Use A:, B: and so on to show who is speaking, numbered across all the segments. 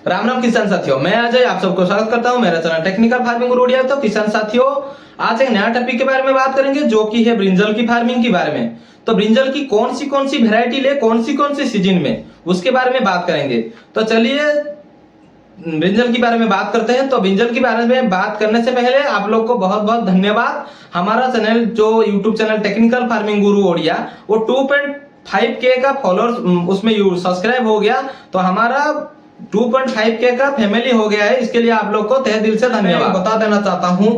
A: राम राम किसान साथियों, मैं अजय आप सबको स्वागत करता हूं मेरा चैनल टेक्निकल फार्मिंग गुरु ओडिया। तो किसान साथियों, आज एक नया टॉपिक के बारे में बात करेंगे जो कि है ब्रिंजल की फार्मिंग के बारे में। तो ब्रिंजल की कौन सी वैरायटी ले, कौन सी सीजन में, उसके बारे में बात करेंगे। तो चलिए ब्रिंजल के बारे में बात करते हैं। तो ब्रिंजल के बारे में बात करने से पहले आप लोग को बहुत बहुत धन्यवाद। हमारा चैनल जो यूट्यूब चैनल टेक्निकल फार्मिंग गुरु ओडिया वो 2.5K का फॉलोअर्स उसमें सब्सक्राइब हो गया। तो हमारा 2.5K का फैमिली हो गया है। इसके लिए आप लोग को तहे दिल से धन्यवाद बता देना चाहता हूं।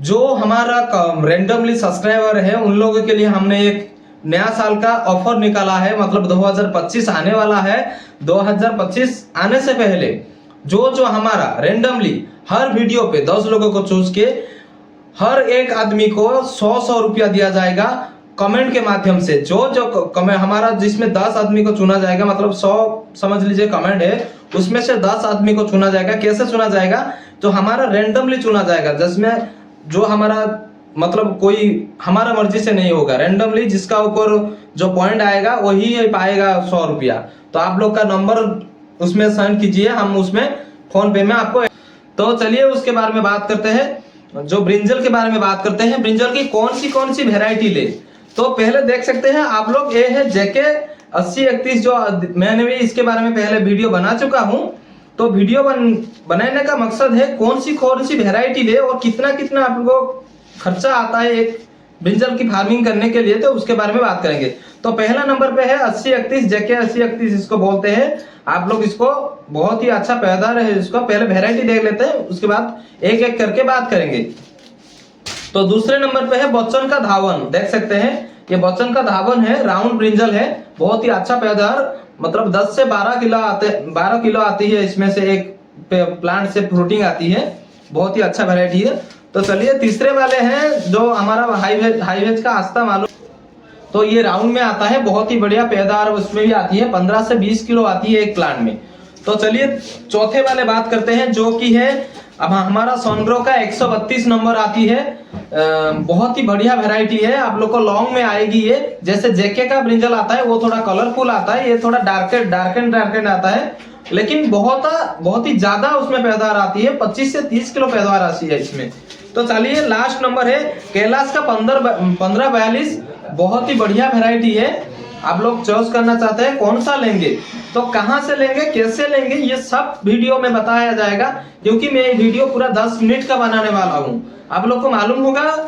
A: जो हमारा रैंडमली सब्सक्राइबर है उन लोगों के लिए हमने एक नया साल का ऑफर निकाला है। मतलब 2025 आने वाला है। 2025 आने से पहले जो हमारा रैंडमली हर वीडियो पे 10 लोगों को चूज के हर एक आदमी को 100 रुपया दिया जाएगा कमेंट के माध्यम से। जो कमेंट हमारा जिसमें 10 आदमी को चुना जाएगा, मतलब 100 समझ लीजिए कमेंट है, उसमें से 10 आदमी को चुना जाएगा। कैसे चुना जाएगा? तो हमारा रैंडमली चुना जाएगा, जिसमें जो हमारा मतलब कोई हमारा मर्जी से नहीं होगा। रैंडमली जिसका ऊपर जो पॉइंट आएगा वही पाएगा 100 रुपया। तो आप लोग का नंबर उसमें सेंड कीजिए, हम उसमें फोन पे में आपको। तो चलिए उसके बारे में बात करते हैं। जो ब्रिंजल के बारे में बात करते हैं, ब्रिंजल की कौन सी वैरायटी ले। तो पहले देख सकते हैं आप लोग, ये है JK 8031। जो मैंने भी इसके बारे में पहले वीडियो बना चुका हूं। तो वीडियो बनाने का मकसद है कौन सी वैरायटी ले और कितना आप लोगों को खर्चा आता है एक ब्रिंजल की फार्मिंग करने के लिए। तो उसके बारे में बात करेंगे। तो पहला नंबर पे है 8031, JK 8031 इसको बोलते हैं। आप लोग इसको बहुत ही अच्छा पैदावार है इसको। पहले वैरायटी देख लेते हैं, उसके बाद एक एक करके बात करेंगे। तो दूसरे नंबर पे है बच्चन का धावन। देख सकते हैं ये बच्चन का धावन है, राउंड ब्रिंजल है, बहुत ही अच्छा पैदावार। मतलब 10 से 12 किलो आती है इसमें से, एक प्लांट से फ्रूटिंग आती है। बहुत ही अच्छा वैरायटी है। तो चलिए तीसरे वाले हैं जो हमारा हाईवेज का आस्था मालूम। तो ये राउंड में आता है, बहुत ही बढ़िया पैदावार उसमें भी आती है, 15 से 20 किलो आती है एक प्लांट में। तो चलिए चौथे वाले बात करते हैं जो कि है अब हमारा सोनग्रो का 132 नंबर आती है। बहुत ही बढ़िया वैरायटी है। आप लोग को लॉन्ग में आएगी ये। जैसे JK का ब्रिंजल आता है वो थोड़ा कलरफुल आता है, ये थोड़ा डार्क आता है, लेकिन बहुत ही ज्यादा उसमें पैदावार आती है। 25 से 30 किलो पैदावार आती है इसमें। तो चलिए लास्ट नंबर है कैलाश का 1542। बहुत ही बढ़िया वैरायटी है। आप लोग चॉइस करना चाहते हैं कौन सा लेंगे, तो कहां से लेंगे, कैसे लेंगे, ये सब वीडियो में बताया जाएगा। क्योंकि मैं ये वीडियो पूरा 10 मिनट का बनाने वाला हूं। आप लोग को मालूम होगा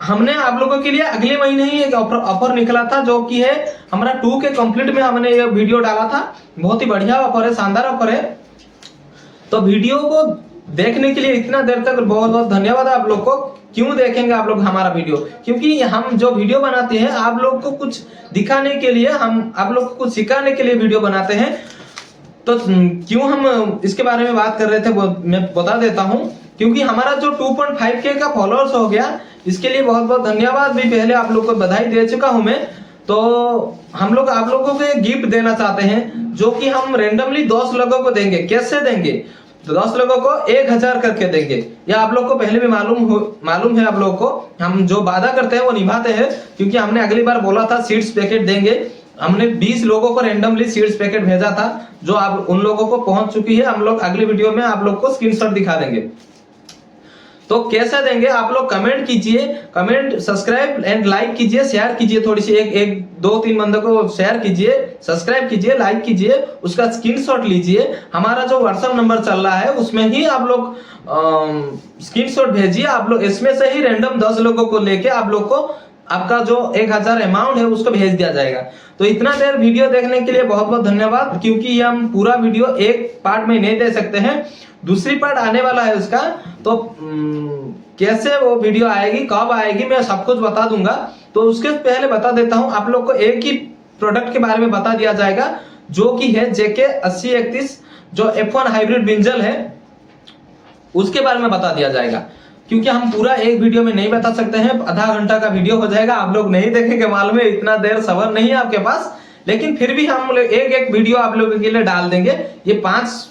A: हमने आप लोगों के लिए अगले महीने ही एक ऑफर निकला था जो कि है हमारा 2K कंप्लीट में हमने ये वीडियो डाला था। बहुत ही बढ़िया ऑफर है, शानदार ऑफर है। तो वीडियो को देखने के लिए इतना देर तक बहुत बहुत धन्यवाद आप लोग को। क्यों देखेंगे आप लोग हमारा वीडियो? क्योंकि हम जो वीडियो बनाते हैं आप लोग को कुछ दिखाने के लिए, हम आप लोग को कुछ सिखाने के लिए वीडियो बनाते हैं। तो क्यों हम इसके बारे में बात कर रहे थे वो मैं बता देता हूं। क्योंकि हमारा जो 2.5K का फॉलोअर्स हो गया, इसके लिए बहुत बहुत धन्यवाद। भी पहले आप लोग को बधाई दे चुका हूं मैं। तो हम लोग आप लोगों को एक गिफ्ट देना चाहते हैं जो कि हम रैंडमली 10 लोगों को देंगे। कैसे देंगे? तो 10 लोगों को 1000 करके देंगे। या आप लोग को पहले भी मालूम है आप लोगों को, हम जो वादा करते हैं वो निभाते हैं। क्योंकि हमने अगली बार बोला था सीड्स पैकेट देंगे। हमने 20 लोगों को रैंडमली सीड्स पैकेट भेजा था, जो आप उन लोगों को पहुंच चुकी है। हम लोग अगली वीडियो में आप लोग को स्क्रीनशॉट दिखा देंगे। तो कैसे देंगे? आप लोग कमेंट कीजिए, कमेंट, सब्सक्राइब एंड लाइक कीजिए, शेयर कीजिए। थोड़ी सी एक 2-3 बंदों को शेयर कीजिए, सब्सक्राइब कीजिए, लाइक कीजिए, उसका स्क्रीनशॉट लीजिए। हमारा जो व्हाट्सएप नंबर चल रहा है उसमें ही आप लोग स्क्रीनशॉट भेजिए। आप लोग इसमें से ही रैंडम 10 लोगों को लेके आप लोग को आपका जो 1000 अमाउंट है उसको भेज दिया जाएगा। तो इतना देर वीडियो देखने के लिए बहुत बहुत धन्यवाद। क्योंकि हम पूरा वीडियो एक पार्ट में नहीं दे सकते हैं, दूसरी पार्ट आने वाला है उसका। तो कैसे वो वीडियो आएगी, कब आएगी, मैं सब कुछ बता दूंगा। तो उसके पहले बता देता हूं आप लोग को एक ही प्रोडक्ट के बारे में बता दिया जाएगा जो कि है JK 8031, जो F1 हाइब्रिड ब्रिंजल है, उसके बारे में बता दिया जाएगा। क्योंकि हम पूरा एक वीडियो में नहीं बता सकते हैं, आधा घंटा का वीडियो हो जाएगा, आप लोग नहीं देखेंगे, मालूम है इतना देर सब्र नहीं है आपके पास। लेकिन फिर भी हम एक वीडियो आप लोगों के लिए डाल देंगे। ये 5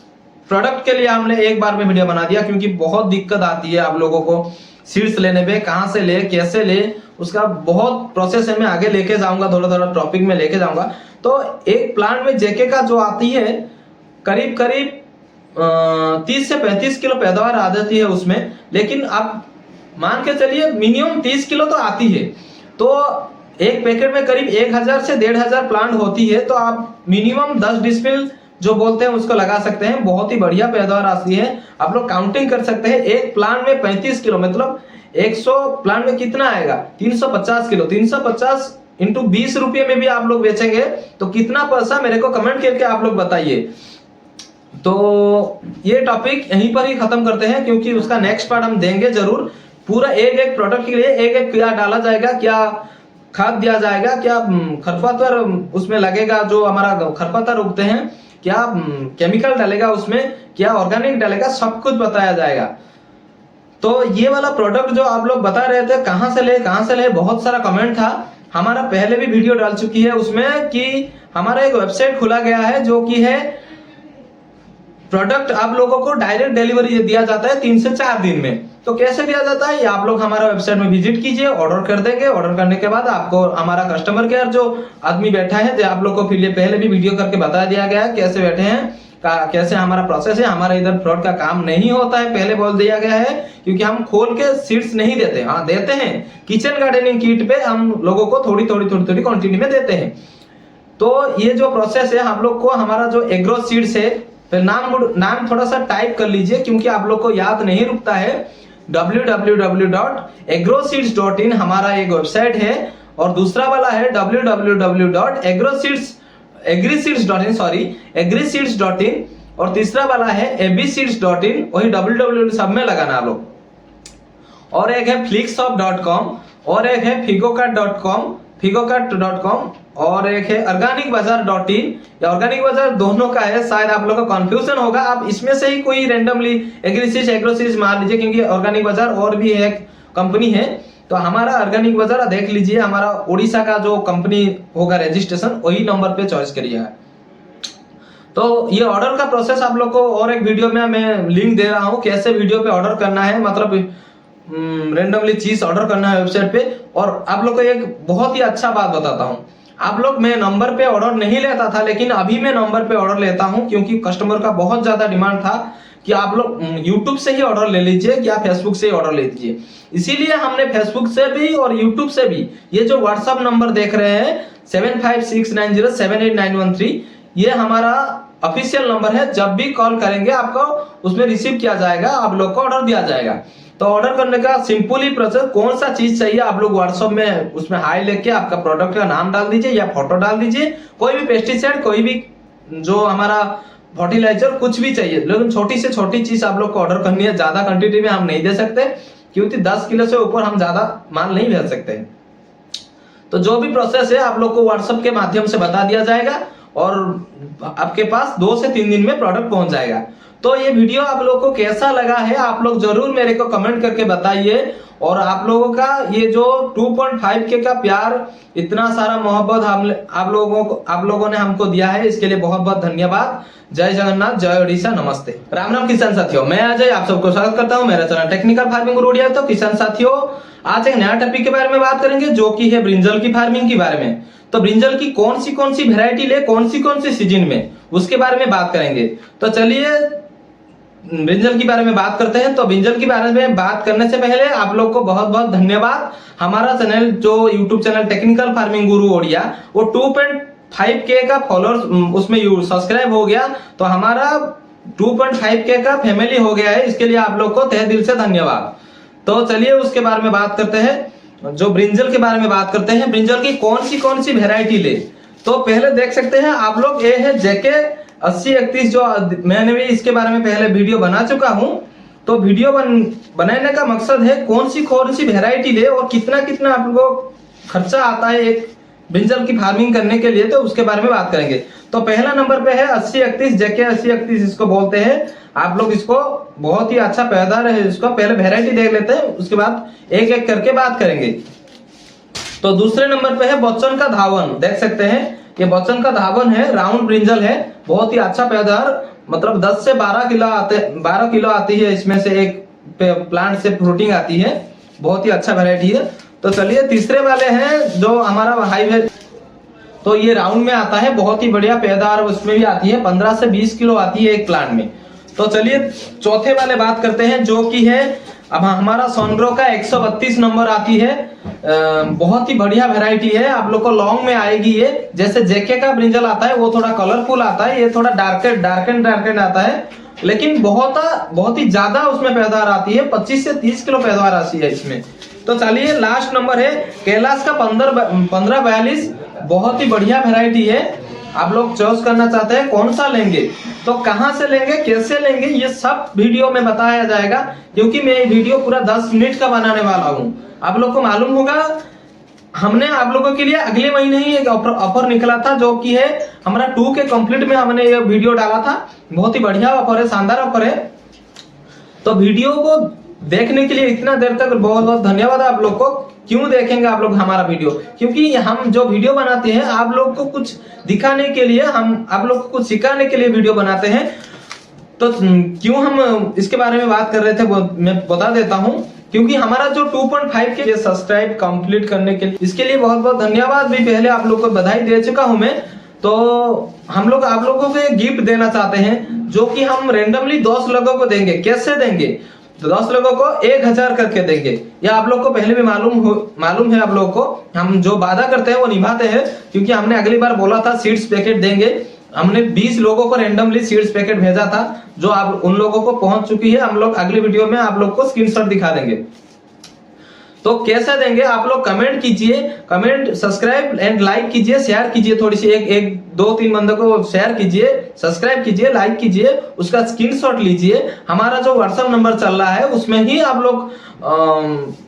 A: प्रोडक्ट के लिए हमने एक बार में वीडियो बना दिया। क्योंकि बहुत दिक्कत आती है आप लोगों को सीड्स लेने में, कहां से ले, कैसे ले, उसका बहुत प्रोसेस है। मैं आगे लेके जाऊंगा, थोड़ा टॉपिक में लेके जाऊंगा। तो एक प्लांट में JK का जो आती है करीब 30 से 35 किलो पैदावार आ जाती है उसमें, लेकिन आप मान के चलिए मिनिमम 30 किलो तो आती है। तो एक पैकेट में करीब 1000 से 1500 प्लांट होती है, तो आप मिनिमम 10 डिस्पिल जो बोलते हैं उसको लगा सकते हैं। बहुत ही बढ़िया पैदावार आती है। आप लोग काउंटिंग कर सकते हैं, एक प्लांट में 35 किलो मतलब 100 प्लांट में कितना आएगा, 350 किलो। 350 इंटू 20 रुपये में भी आप लोग बेचेंगे तो कितना पैसा, मेरे को कमेंट करके आप लोग बताइए। तो ये टॉपिक यहीं पर ही खत्म करते हैं, क्योंकि उसका नेक्स्ट पार्ट हम देंगे जरूर। पूरा एक एक प्रोडक्ट के लिए एक एक क्या डाला जाएगा, क्या खाद दिया जाएगा, क्या खरपतवार उसमें लगेगा, जो हमारा खरपतवार उगते हैं, क्या केमिकल डालेगा उसमें, क्या ऑर्गेनिक डालेगा, सब कुछ बताया जाएगा। तो ये वाला प्रोडक्ट जो आप लोग बता रहे थे कहां से ले, बहुत सारा कमेंट था। हमारा पहले भी वीडियो डाल चुकी है उसमें कि हमारा एक वेबसाइट खुला गया है जो कि है प्रोडक्ट आप लोगों को डायरेक्ट डिलीवरी दिया जाता है 3 से 4 दिन में। तो कैसे दिया जाता है, ये आप लोग हमारा वेबसाइट में विजिट कीजिए, ऑर्डर कर देंगे। ऑर्डर करने के बाद आपको हमारा कस्टमर केयर जो आदमी बैठा है, जो आप लोग को फिर पहले भी वीडियो करके बता दिया गया है कैसे बैठे हैं, कैसे हमारा प्रोसेस है। हमारा इधर फ्रॉड का काम नहीं होता है, पहले बोल दिया गया है, क्योंकि हम खोल के सीड्स नहीं देते। हाँ देते हैं, किचन गार्डनिंग किट पे हम लोगों को थोड़ी क्वांटिटी में देते हैं। तो ये जो प्रोसेस है हम लोग को, हमारा जो एग्रो सीड्स है, फिर नाम थोड़ा सा टाइप कर लीजिए क्योंकि आप लोग को याद नहीं रुकता है। www.agroseeds.in हमारा एक वेबसाइट है, और दूसरा वाला है www.agriseeds.in, और तीसरा वाला है abseeds.in, वही www सब में लगाना आप लोग। और एक है flixshop.com, और एक है figocart.com, और एक है organicbazaar.in। या ऑर्गेनिक बाजार दोनों का है, शायद आप लोगों का कंफ्यूजन होगा। आप इसमें से ही कोई रैंडमली एग्रोसीड्स मार लीजिए, क्योंकि ऑर्गेनिक बाजार और भी एक कंपनी है। तो हमारा ऑर्गेनिक बाजार देख लीजिए, हमारा उड़ीसा का जो कंपनी होगा रजिस्ट्रेशन, वही नंबर पे चॉइस करिएगा। तो ये ऑर्डर का प्रोसेस आप लोग को और एक वीडियो में मैं लिंक दे रहा हूँ, कैसे वीडियो पे ऑर्डर करना है, मतलब रेंडमली चीज ऑर्डर करना है वेबसाइट पे। और आप लोग को एक बहुत ही अच्छा बात बताता हूँ, आप लोग, मैं नंबर पे ऑर्डर नहीं लेता था, लेकिन अभी मैं नंबर पे ऑर्डर लेता हूँ, क्योंकि कस्टमर का बहुत ज्यादा डिमांड था कि आप लोग यूट्यूब से ही ऑर्डर ले लीजिए या फेसबुक से ही ऑर्डर ले लीजिए। इसीलिए हमने फेसबुक से भी और यूट्यूब से भी, ये जो व्हाट्सएप नंबर देख रहे हैं 7569078913, ये हमारा ऑफिशियल नंबर है। जब भी कॉल करेंगे आपको उसमें रिसीव किया जाएगा, आप लोग को ऑर्डर दिया जाएगा। तो ऑर्डर करने का सिंपल ही प्रोसेस, कौन सा चीज चाहिए आप लोग व्हाट्सएप में उसमें हाई लेके आपका प्रोडक्ट का नाम डाल दीजिए या फोटो डाल दीजिए। कोई भी पेस्टिसाइड, कोई भी जो हमारा फर्टिलाइजर, कुछ भी चाहिए, लेकिन छोटी से छोटी चीज आप लोग को ऑर्डर करनी है। ज्यादा क्वांटिटी में हम नहीं दे सकते, क्योंकि 10 किलो से ऊपर हम ज्यादा माल नहीं भेज सकते। तो जो भी प्रोसेस है आप लोग को व्हाट्सएप के माध्यम से बता दिया जाएगा, और आपके पास 2 से 3 दिन में प्रोडक्ट पहुंच जाएगा। तो ये वीडियो आप लोगों को कैसा लगा है, आप लोग जरूर मेरे को कमेंट करके बताइए। और आप लोगों का ये जो 2.5K का प्यार, इतना सारा मोहब्बत आप लोगों ने हमको दिया है, इसके लिए बहुत बहुत धन्यवाद। जय जगन्नाथ, जय ओडिशा, नमस्ते। राम राम किसान साथियों, मैं अजय आप सबको स्वागत करता हूं मेरा चैनल टेक्निकल फार्मिंग गुरु ओडिया। तो किसान साथियों, आज एक नया टॉपिक के बारे में बात करेंगे, जो कि है ब्रिंजल की फार्मिंग के बारे में। तो ब्रिंजल की कौन सी वेरायटी ले, कौन सी सीजन में, उसके बारे में बात करेंगे। तो चलिए ब्रिंजल के बारे में बात करते हैं। तो ब्रिंजल के बारे में बात करने से पहले आप लोग को बहुत बहुत धन्यवाद। हमारा चैनल जो यूट्यूब चैनल टेक्निकल फार्मिंग गुरु ओडिया, वो 2.5K का फॉलोअर्स उसमें सब्सक्राइब हो गया। तो हमारा 2.5K का फैमिली हो गया है, इसके लिए आप लोग को तहे दिल से धन्यवाद। तो चलिए उसके बारे में बात करते हैं, जो ब्रिंजल के बारे में बात करते हैं। ब्रिंजल की कौन सी वेरायटी ले, तो पहले देख सकते हैं आप लोग, ये है JK 8031, जो मैंने भी इसके बारे में पहले वीडियो बना चुका हूं। तो वीडियो बनाने का मकसद है कौन सी वेरायटी ले और कितना आप लोगों को खर्चा आता है एक ब्रिंजल की फार्मिंग करने के लिए, तो उसके बारे में बात करेंगे। तो पहला नंबर पे है 8031, JK 8031 इसको बोलते हैं। आप लोग इसको, बहुत ही अच्छा पैदावार है इसको। पहले वेरायटी देख लेते हैं, उसके बाद एक एक करके बात करेंगे। तो दूसरे नंबर पे है बच्चन का धावन, देख सकते हैं ये बच्चन का धावन है, राउंड ब्रिंजल है, बहुत ही अच्छा पैदावार, मतलब 10 से 12 किलो आती है इसमें से, एक प्लांट से फ्रूटिंग आती है, बहुत ही अच्छा वैरायटी है। तो चलिए तीसरे वाले हैं जो हमारा हाई, तो ये राउंड में आता है, बहुत ही बढ़िया पैदावार उसमें भी आती है, 15 से 20 किलो आती है एक प्लांट में। तो चलिए चौथे वाले बात करते हैं, जो कि है अब हमारा सोनग्रो का 132 नंबर आती है। बहुत ही बढ़िया वैरायटी है, आप लोग को लॉन्ग में आएगी ये। जैसे जेके का ब्रिंजल आता है वो थोड़ा कलरफुल आता है, ये थोड़ा डार्क एंड आता है, लेकिन बहुत ही ज्यादा उसमें पैदावार आती है। 25 से 30 किलो पैदावार आती है इसमें। तो चलिए लास्ट नंबर है कैलाश का 1542, बहुत ही बढ़िया वैरायटी है। आप लोग चॉइस करना चाहते हैं कौन सा लेंगे, तो कहां से लेंगे, कैसे लेंगे, ये सब वीडियो में बताया जाएगा, क्योंकि मैं ये वीडियो पूरा 10 मिनट का बनाने वाला हूं। आप लोग को मालूम होगा हमने आप लोगों के लिए अगले महीने ही एक ऑफर निकला था, जो कि है हमारा 2 के कंप्लीट में हमने ये वीडियो डाला था। बहुत ही बढ़िया ऑफर है, शानदार ऑफर है। तो वीडियो को देखने के लिए इतना देर तक बहुत बहुत धन्यवाद आप लोग को। क्यों देखेंगे आप लोग हमारा वीडियो, क्योंकि हम जो वीडियो बनाते हैं आप लोग को कुछ दिखाने के लिए, हम आप लोग को कुछ सिखाने के लिए वीडियो बनाते हैं। तो क्यों हम इसके बारे में बात कर रहे थे वो मैं बता देता हूं, क्योंकि हमारा जो 2.5 के सब्सक्राइब कंप्लीट करने के लिए, इसके लिए बहुत बहुत धन्यवाद। भी पहले आप लोग को बधाई दे चुका हूं मैं। तो हम लोग आप लोगों को एक गिफ्ट देना चाहते हैं, जो कि हम रेंडमली 10 लोगों को देंगे। कैसे देंगे, तो 10 लोगों को 1000 करके देंगे। या आप लोग को पहले भी मालूम है, आप लोगों को हम जो वादा करते हैं वो निभाते हैं, क्योंकि हमने अगली बार बोला था सीड्स पैकेट देंगे। हमने 20 लोगों को रेंडमली सीड्स पैकेट भेजा था, जो आप उन लोगों को पहुंच चुकी है। हम लोग अगली वीडियो में आप लोग को स्क्रीनशॉट दिखा देंगे। तो कैसे देंगे, आप लोग कमेंट कीजिए, कमेंट सब्सक्राइब एंड लाइक कीजिए, शेयर कीजिए, थोड़ी सी एक 2-3 बंदों को शेयर कीजिए, सब्सक्राइब कीजिए, लाइक कीजिए, उसका स्क्रीनशॉट लीजिए। हमारा जो व्हाट्सएप नंबर चल रहा है उसमें ही आप लोग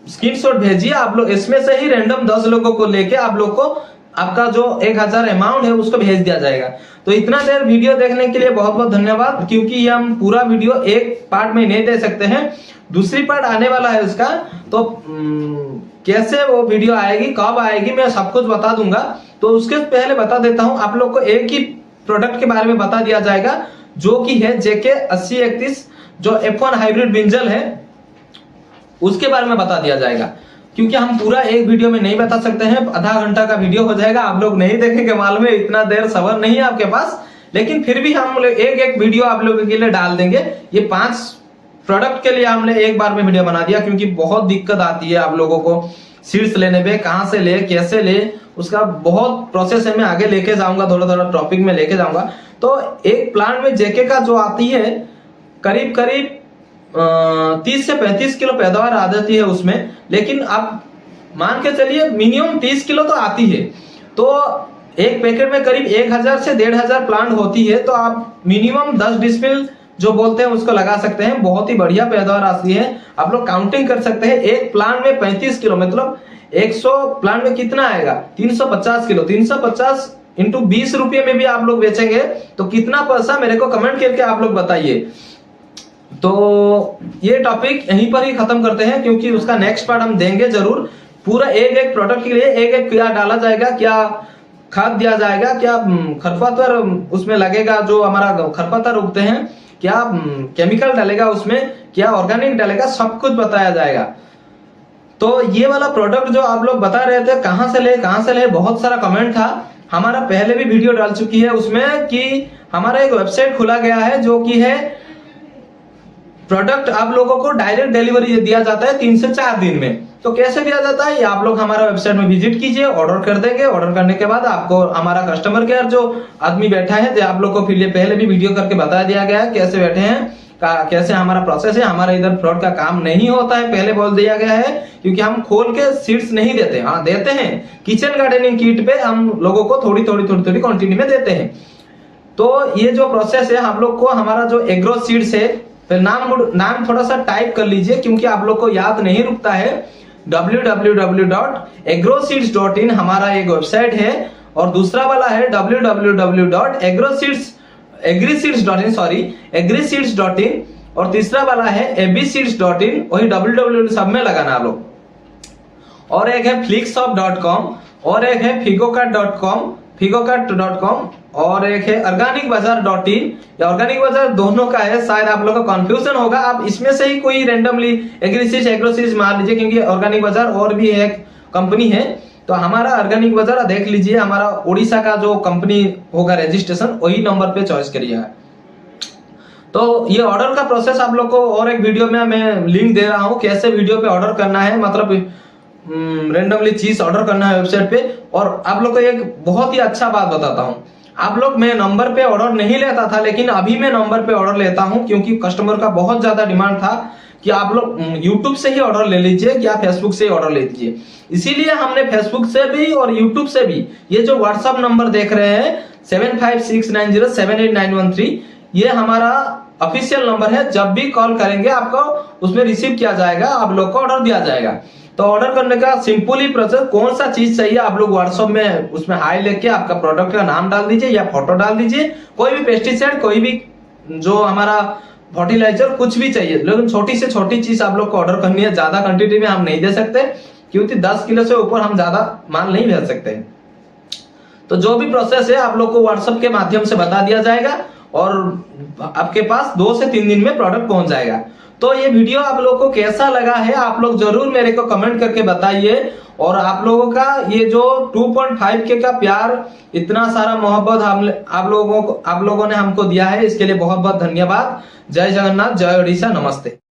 A: स्क्रीनशॉट भेजिए। आप लोग इसमें से ही रैंडम 10 लोगों को लेके आप लोग को आपका जो 1000 अमाउंट है उसको भेज दिया जाएगा। तो इतना देर वीडियो देखने के लिए बहुत बहुत धन्यवाद, क्योंकि हम पूरा वीडियो एक पार्ट में नहीं दे सकते हैं, दूसरी पार्ट आने वाला है उसका। तो कैसे वो वीडियो आएगी, कब आएगी, मैं सब कुछ बता दूंगा। तो उसके पहले बता देता हूं, आप लोग को एक ही प्रोडक्ट के बारे में बता दिया जाएगा, जो कि है जेके 8031, जो F1 हाइब्रिड ब्रिंजल है, उसके बारे में बता दिया जाएगा। क्योंकि हम पूरा एक वीडियो में नहीं बता सकते हैं, आधा घंटा का वीडियो हो जाएगा, आप लोग नहीं देखेंगे, मालूम है इतना देर सब्र नहीं है आपके पास। लेकिन फिर भी हम एक वीडियो आप लोगों के लिए डाल देंगे। ये 5 प्रोडक्ट के लिए हमने एक बार में वीडियो बना दिया, क्योंकि बहुत दिक्कत आती है आप लोगों को सीड्स लेने में, कहां से ले, कैसे ले, उसका बहुत प्रोसेस है। मैं आगे लेके जाऊंगा, थोड़ा थोड़ा टॉपिक में लेके जाऊंगा। तो एक प्लांट में जेके का जो आती है करीब 30 से 35 किलो पैदावार आ जाती है उसमें। लेकिन आप मान के चलिए मिनिमम 30 किलो तो आती है। तो एक पैकेट में करीब 1000 से 1500 प्लांट होती है। तो आप मिनिमम 10 डिस्पिल जो बोलते हैं उसको लगा सकते हैं। बहुत ही बढ़िया पैदावार आती है। आप लोग काउंटिंग कर सकते हैं, एक प्लांट में 35 किलो, मतलब 100 प्लांट में कितना आएगा, 350 किलो। 350 इंटू 20 रुपये में भी आप लोग बेचेंगे तो कितना पैसा, मेरे को कमेंट करके आप लोग बताइए। तो ये टॉपिक यहीं पर ही खत्म करते हैं, क्योंकि उसका नेक्स्ट पार्ट हम देंगे जरूर। पूरा एक प्रोडक्ट के लिए एक क्या डाला जाएगा, क्या खाद दिया जाएगा, क्या खरपतवार उसमें लगेगा, जो हमारा खरपतवार उगते हैं, क्या केमिकल डालेगा उसमें, क्या ऑर्गेनिक डालेगा, सब कुछ बताया जाएगा। तो ये वाला प्रोडक्ट जो आप लोग बता रहे थे कहां से ले, बहुत सारा कमेंट था। हमारा पहले भी वीडियो डाल चुकी है उसमें कि हमारा एक वेबसाइट खुला गया है, जो कि है प्रोडक्ट आप लोगों को डायरेक्ट डिलीवरी दिया जाता है 3 से 4 दिन में। तो कैसे दिया जाता है, ये आप लोग हमारा वेबसाइट में विजिट कीजिए, ऑर्डर कर देंगे। ऑर्डर करने के बाद आपको हमारा कस्टमर केयर जो आदमी बैठा है, जो आप लोग को पहले भी वीडियो करके बता दिया गया है कैसे बैठे हैं, कैसे हमारा प्रोसेस है। हमारा इधर फ्रॉड का काम नहीं होता है, पहले बोल दिया गया है, क्योंकि हम खोल के सीड्स नहीं देते। हाँ देते हैं, किचन गार्डनिंग किट पे हम लोगों को थोड़ी क्वांटिटी में देते हैं। तो ये जो प्रोसेस है, हम लोग को हमारा जो एग्रो सीड्स है, फिर नाम थोड़ा सा टाइप कर लीजिए, क्योंकि आप लोग को याद नहीं रुकता है। www.agroseeds.in हमारा एक वेबसाइट है, और दूसरा वाला है www.agriseeds.in, और तीसरा वाला है abseeds.in, वही www सब में लगाना आप लोग। और एक है flixshop.com, और एक है figocart.com, और एक है organicbazaar.in। या ऑर्गेनिक बाजार दोनों का है, शायद आप लोगों को कंफ्यूजन होगा। आप इसमें से ही कोई रैंडमली एग्रोसीड्स मार लीजिए, क्योंकि ऑर्गेनिक बाजार और भी एक कंपनी है। तो हमारा ऑर्गेनिक बाजार देख लीजिए, हमारा उड़ीसा का जो कंपनी होगा रजिस्ट्रेशन, वही नंबर पे चॉइस करिएगा। तो ये ऑर्डर का प्रोसेस आप लोग को और एक वीडियो में मैं लिंक दे रहा हूँ, कैसे वीडियो पे ऑर्डर करना है, मतलब रेंडमली चीज ऑर्डर करना है वेबसाइट पे। और आप लोग को एक बहुत ही अच्छा बात बताता हूँ, आप लोग मैं नंबर पे ऑर्डर नहीं लेता था, लेकिन अभी मैं नंबर पे ऑर्डर लेता हूँ, क्योंकि कस्टमर का बहुत ज्यादा डिमांड था कि आप लोग यूट्यूब से ही ऑर्डर ले लीजिए या फेसबुक से ही ऑर्डर ले लीजिए। इसीलिए हमने फेसबुक से भी और यूट्यूब से भी ये जो व्हाट्सएप नंबर देख रहे हैं 7569078913, ये हमारा ऑफिशियल नंबर है। जब भी कॉल करेंगे आपको उसमें रिसीव किया जाएगा, आप लोग को ऑर्डर दिया जाएगा। तो ऑर्डर करने का सिंपल ही प्रोसेस, कौन सा चीज चाहिए आप लोग व्हाट्सएप में उसमें हाई लेके आपका प्रोडक्ट का नाम डाल दीजिए या फोटो डाल दीजिए, कोई भी पेस्टिसाइड, कोई भी जो हमारा फर्टिलाइजर, कुछ भी चाहिए, लेकिन छोटी से छोटी चीज आप लोग को ऑर्डर करनी है। ज्यादा क्वांटिटी में हम नहीं दे सकते, क्योंकि 10 किलो से ऊपर हम ज्यादा माल नहीं भेज सकते। तो जो भी प्रोसेस है आप लोग को व्हाट्सएप के माध्यम से बता दिया जाएगा और आपके पास 2 से 3 दिन में प्रोडक्ट पहुंच जाएगा। तो ये वीडियो आप लोग को कैसा लगा है आप लोग जरूर मेरे को कमेंट करके बताइए। और आप लोगों का ये जो 2.5K का प्यार, इतना सारा मोहब्बत आप लोगों ने हमको दिया है, इसके लिए बहुत बहुत धन्यवाद। जय जगन्नाथ, जय ओडिशा, नमस्ते।